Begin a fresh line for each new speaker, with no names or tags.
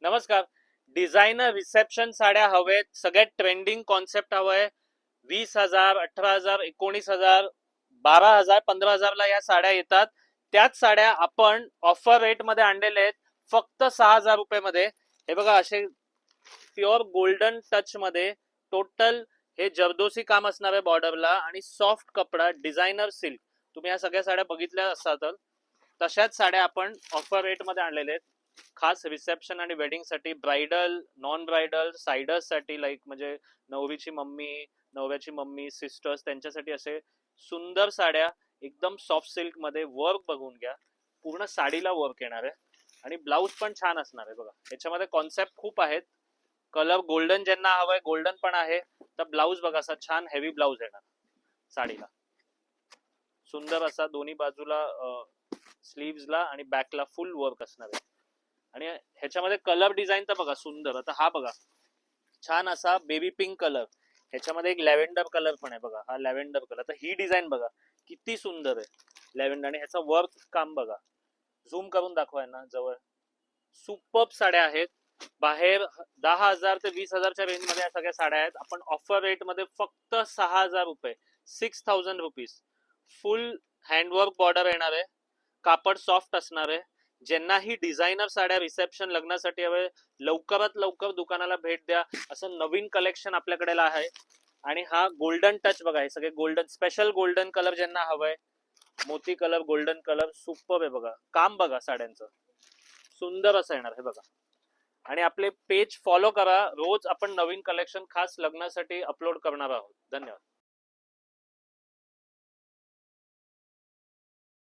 नमस्कार. Designer reception साड्या हवेत, सगळ्यात ट्रेंडिंग कॉन्सेप्ट हवंय. 20,000, 18,000, 19,000, 12,000, 15,000ला या साड्या येतात. त्याच साड्या आपण ऑफर रेट मध्ये आणलेल्या आहेत, फक्त 6,000 रुपये मध्ये. हे बघा, असे प्युअर गोल्डन टच मध्ये टोटल हे जरदोसी काम असणार आहे बॉर्डरला, आणि सॉफ्ट कपडा डिझायनर सिल्क. तुम्ही या सगळ्या साड्या बघितल्या असतात, तशाच साड्या आपण ऑफर रेट मध्ये आणलेल्या आहेत. खास रिसेप्शन आणि वेडिंग साठी, ब्रायडल, नॉन ब्रायडल, सायडर्स साठी, लाईक म्हणजे नवरीची मम्मी, नवऱ्याची मम्मी, सिस्टर्स, त्यांच्यासाठी असे सुंदर साड्या एकदम सॉफ्ट सिल्क मध्ये. वर्क बघून घ्या, पूर्ण साडीला वर्क येणार आहे, आणि ब्लाऊज पण छान असणार आहे. बघा, याच्यामध्ये कॉन्सेप्ट खूप आहेत. कलर गोल्डन ज्यांना हवंय, गोल्डन पण आहे. तर ब्लाऊज बघा, असा छान हेवी ब्लाऊज येणार साडीला, सुंदर असा दोन्ही बाजूला स्लीव्हजला आणि बॅकला फुल वर्क असणार आहे. आणि ह्याच्यामध्ये कलर डिझाईन तर बघा सुंदर. आता हा बघा, छान असा बेबी पिंक कलर, ह्याच्यामध्ये एक लॅव्हेंडर कलर पण आहे. बघा, हा लॅव्हेंडर कलर. तर ही डिझाईन बघा किती सुंदर आहे लॅव्हेंडर, आणि ह्याचा वर्क काम बघा. झूम करून दाखवाय ना जवळ. सुपर्ब साड्या आहेत. बाहेर 10,000 ते 20,000च्या रेंज मध्ये या सगळ्या साड्या आहेत. आपण ऑफर रेट मध्ये फक्त 6,000 रुपये, 6,000 रुपीज. फुल हँडवर्क बॉर्डर येणार आहे, कापड सॉफ्ट असणार आहे. ज्यांना ही डिझायनर साड्या रिसेप्शन लग्नासाठी हवे, लवकरात लवकर दुकानाला भेट द्या. असं नवीन कलेक्शन आपल्याकडे आहे. आणि हा गोल्डन टच बघा, हे सगळे गोल्डन, स्पेशल गोल्डन कलर ज्यांना हवंय, मोती कलर, गोल्डन कलर, सुपर आहे. बघा काम, बघा साड्यांचं सुंदर असं येणार हे बघा. आणि आपले पेज फॉलो करा, रोज आपण नवीन कलेक्शन खास लग्नासाठी अपलोड करणार आहोत. धन्यवाद.